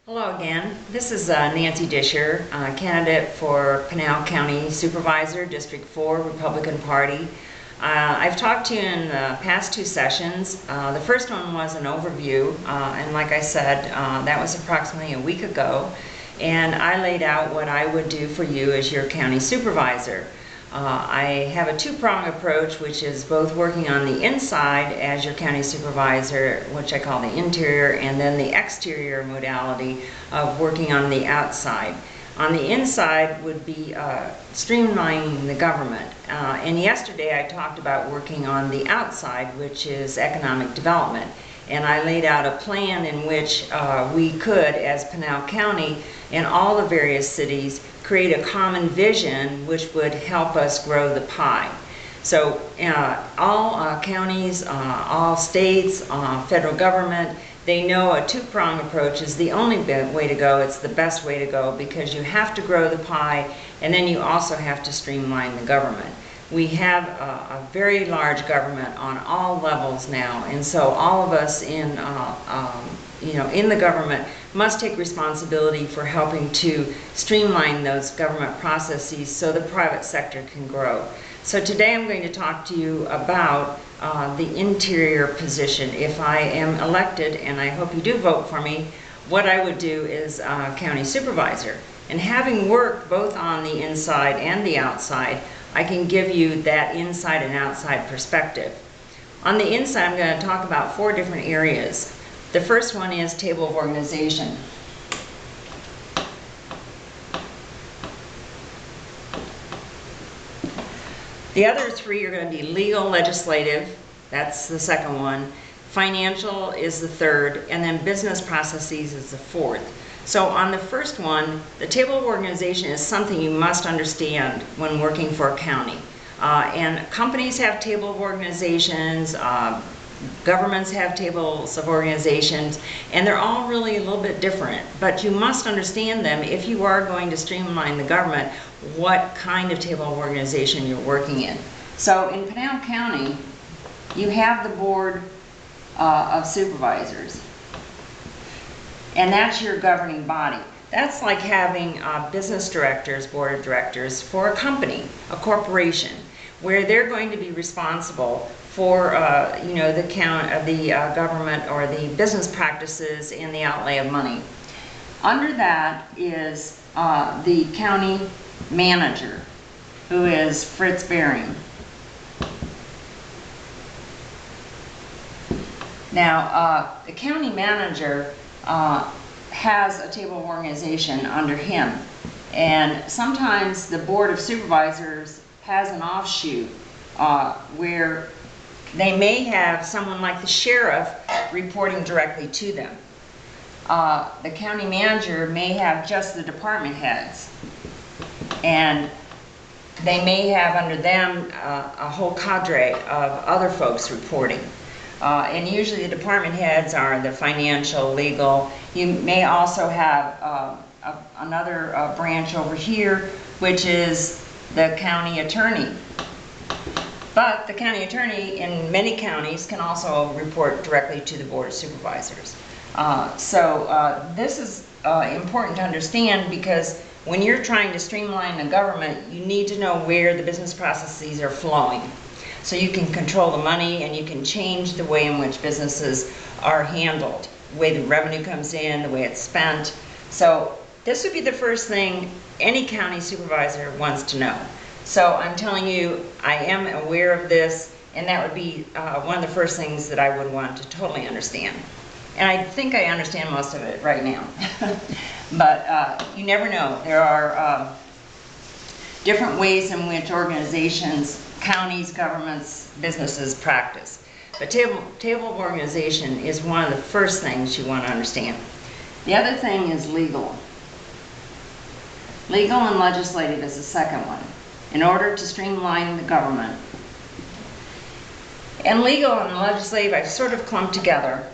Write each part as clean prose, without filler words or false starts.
Hello again. This is Nancy Discher, candidate for Pinal County Supervisor, District 4, Republican Party. I've talked to you in the past two sessions. The first one was an overview, and like I said, that was approximately a week ago. And I laid out what I would do for you as your county supervisor. I have a two-pronged approach, which is both working on the inside as your county supervisor, which I call the interior, and then the exterior modality of working on the outside. On the inside would be streamlining the government. And yesterday I talked about working on the outside, which is economic development. And I laid out a plan in which we could, as Pinal County and all the various cities, create a common vision which would help us grow the pie. So all counties, all states, federal government, they know a two-pronged approach is the only way to go. It's the best way to go because you have to grow the pie and then you also have to streamline the government. We have a very large government on all levels now, and so all of us in the government must take responsibility for helping to streamline those government processes so the private sector can grow. So today I'm going to talk to you about the interior position. If I am elected, and I hope you do vote for me, what I would do is county supervisor. And having worked both on the inside and the outside, I can give you that inside and outside perspective. On the inside, I'm going to talk about four different areas. The first one is table of organization. The other three are going to be legal, legislative, that's the second one. Financial is the third, and then business processes is the fourth. So on the first one, the table of organization is something you must understand when working for a county. And companies have table of organizations, governments have tables of organizations, and they're all really a little bit different. But you must understand them if you are going to streamline the government, what kind of table of organization you're working in. So in Pinal County, you have the board of supervisors. And that's your governing body. That's like having business directors, board of directors for a company, a corporation, where they're going to be responsible for the government or the business practices and the outlay of money. Under that is the county manager, who is Fritz Bering. Now, the county manager has a table of organization under him, and sometimes the board of supervisors has an offshoot where they may have someone like the sheriff reporting directly to them. The county manager may have just the department heads, and they may have under them a whole cadre of other folks reporting. And usually the department heads are the financial, legal. You may also have another branch over here, which is the county attorney. But the county attorney in many counties can also report directly to the board of supervisors. This is important to understand because when you're trying to streamline the government, you need to know where the business processes are flowing. So you can control the money and you can change the way in which businesses are handled, the way the revenue comes in, the way it's spent. So this would be the first thing any county supervisor wants to know. So I'm telling you, I am aware of this, and that would be one of the first things that I would want to totally understand. And I think I understand most of it right now. But you never know. There are different ways in which organizations, counties, governments, businesses practice. But table of organization is one of the first things you want to understand. The other thing is legal. Legal and legislative is the second one, in order to streamline the government. And legal and legislative I've sort of clumped together.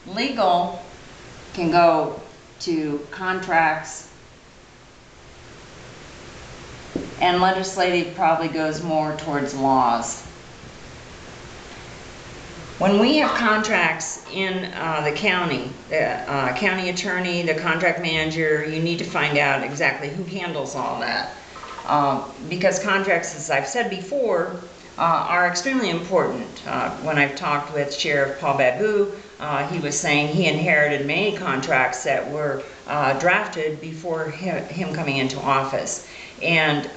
Legal can go to contracts, and legislative probably goes more towards laws. When we have contracts in the county, the county attorney, the contract manager, you need to find out exactly who handles all that. Because contracts, as I've said before, are extremely important. When I've talked with Sheriff Paul Babu, he was saying he inherited many contracts that were drafted before him coming into office. And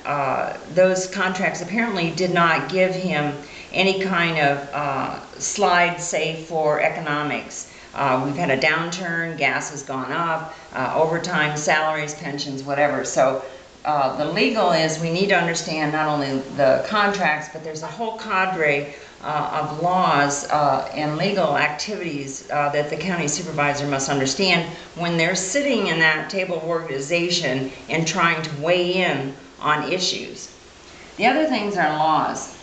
those contracts apparently did not give him any kind of slide safe for economics. We've had a downturn, gas has gone up, overtime, salaries, pensions, whatever. So the legal is we need to understand not only the contracts, but there's a whole cadre of laws and legal activities that the county supervisor must understand when they're sitting in that table of organization and trying to weigh in on issues. The other things are laws.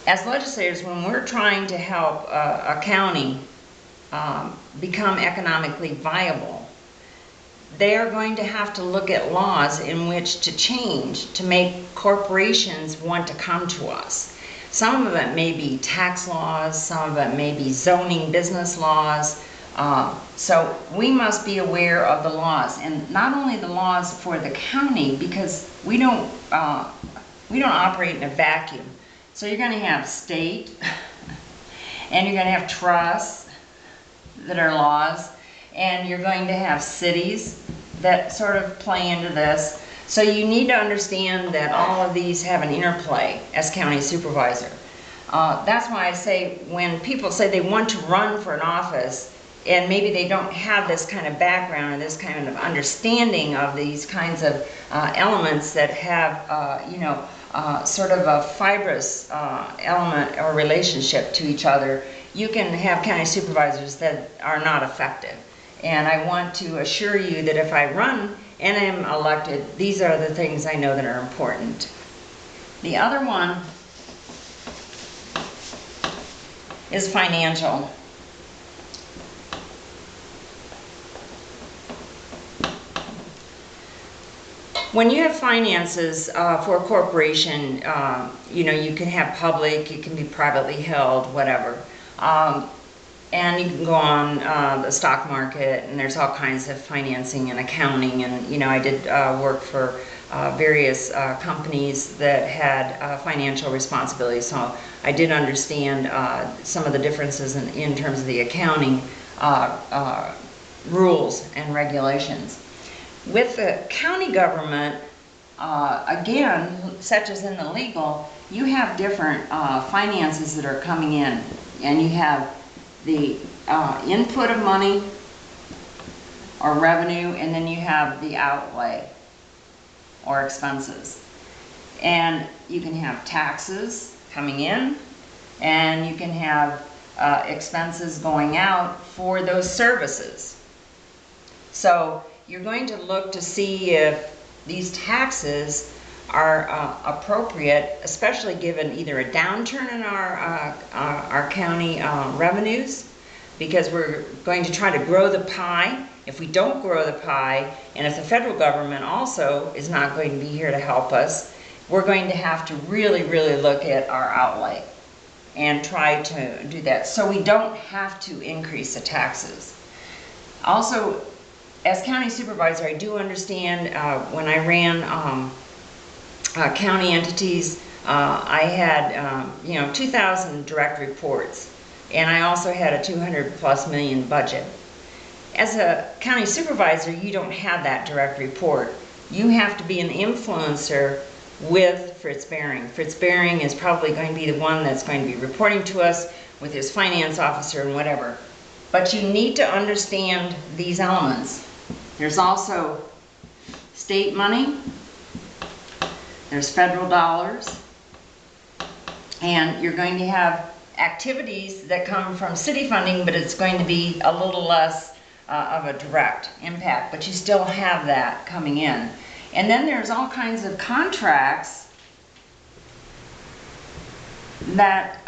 As legislators, when we're trying to help a county become economically viable, they are going to have to look at laws in which to change to make corporations want to come to us. Some of it may be tax laws, some of it may be zoning business laws. So we must be aware of the laws, and not only the laws for the county, because we don't operate in a vacuum. So you're going to have state, and you're going to have trusts that are laws, and you're going to have cities that sort of play into this. So you need to understand that all of these have an interplay as county supervisor. That's why I say when people say they want to run for an office and maybe they don't have this kind of background or this kind of understanding of these kinds of elements that have, sort of a fibrous element or relationship to each other, you can have county supervisors that are not effective. And I want to assure you that if I run and am elected, these are the things I know that are important. The other one is financial. When you have finances for a corporation, you can have public, it can be privately held, whatever. And you can go on the stock market, and there's all kinds of financing and accounting. And I did work for various companies that had financial responsibility, so I did understand some of the differences in terms of the accounting rules and regulations. With the county government, again, such as in the legal, you have different finances that are coming in, and you have the input of money or revenue, and then you have the outlay or expenses. And you can have taxes coming in, and you can have expenses going out for those services. So you're going to look to see if these taxes are appropriate, especially given either a downturn in our county revenues, because we're going to try to grow the pie. If we don't grow the pie, and if the federal government also is not going to be here to help us, we're going to have to really, really look at our outlay and try to do that, so we don't have to increase the taxes. Also, as county supervisor, I do understand when I ran county entities, I had 2,000 direct reports, and I also had a 200+ million budget. As a county supervisor, you don't have that direct report. You have to be an influencer with Fritz Behring. Fritz Behring is probably going to be the one that's going to be reporting to us with his finance officer and whatever. But you need to understand these elements. There's also state money, there's federal dollars, and you're going to have activities that come from city funding, but it's going to be a little less of a direct impact, but you still have that coming in. And then there's all kinds of contracts that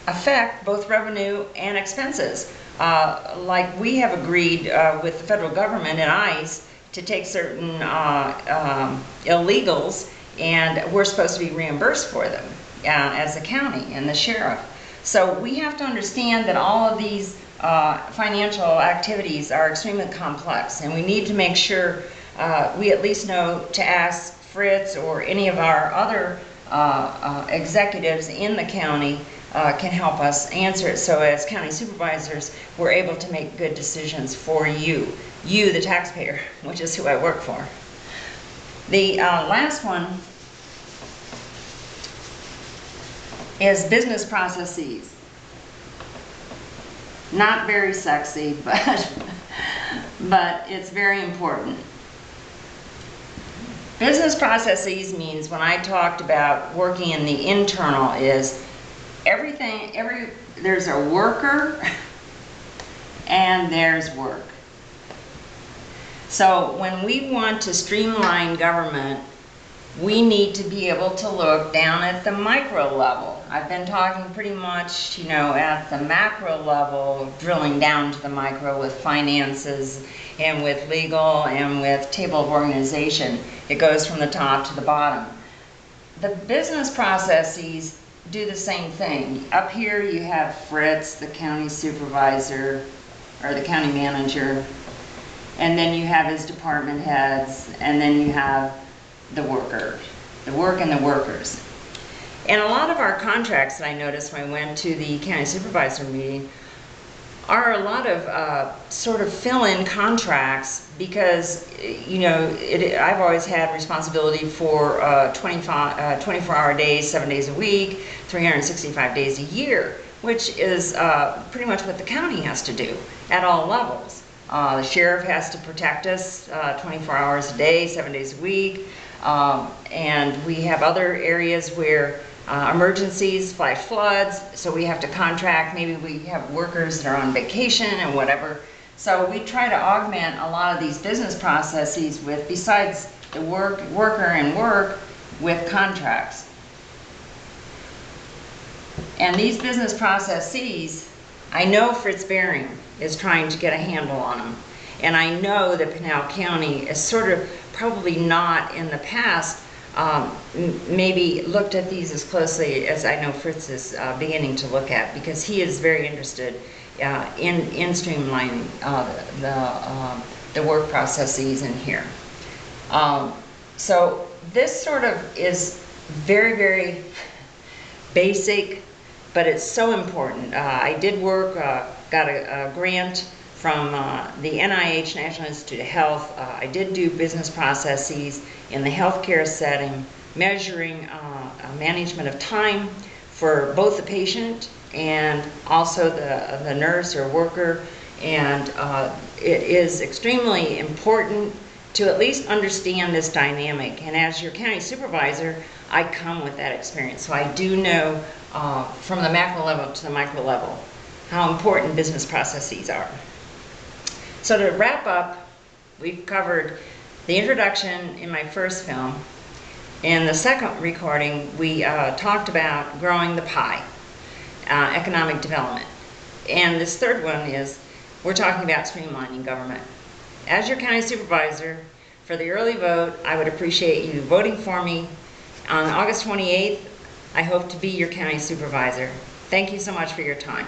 affect both revenue and expenses. Like we have agreed with the federal government and ICE to take certain illegals, and we're supposed to be reimbursed for them. as a county and the sheriff. So we have to understand that all of these financial activities are extremely complex, and we need to make sure we at least know to ask Fritz or any of our other executives in the county can help us answer it. So as county supervisors, we're able to make good decisions for you, the taxpayer, which is who I work for. The last one is business processes. Not very sexy, but it's very important. Business processes means, when I talked about working in the internal, is there's a worker and there's work. So when we want to streamline government, we need to be able to look down at the micro level. I've been talking pretty much, at the macro level, drilling down to the micro with finances and with legal and with table of organization. It goes from the top to the bottom. The business processes do the same thing. Up here you have Fritz, the county supervisor, or the county manager, and then you have his department heads, and then you have the worker, the work and the workers. And a lot of our contracts that I noticed when I went to the county supervisor meeting are a lot of sort of fill-in contracts, because I've always had responsibility for 24-hour days, 7 days a week, 365 days a year, which is pretty much what the county has to do at all levels. The sheriff has to protect us 24 hours a day, 7 days a week. And we have other areas where emergencies, flash floods, so we have to contract. Maybe we have workers that are on vacation and whatever. So we try to augment a lot of these business processes with, besides the worker and work, with contracts. And these business processes, I know Fritz Bering is trying to get a handle on them. And I know that Pinal County is sort of probably not in the past maybe looked at these as closely as I know Fritz is beginning to look at, because he is very interested in streamlining the work processes in here. So this sort of is very, very basic, but it's so important. I did work, got a grant from the NIH, National Institute of Health. I did do business processes in the healthcare setting, measuring management of time for both the patient and also the nurse or worker. And it is extremely important to at least understand this dynamic. And as your county supervisor, I come with that experience. So I do know from the macro level to the micro level how important business processes are. So to wrap up, we've covered the introduction in my first film. In the second recording, we talked about growing the pie, economic development. And this third one is, we're talking about streamlining government. As your county supervisor, for the early vote, I would appreciate you voting for me. On August 28th, I hope to be your county supervisor. Thank you so much for your time.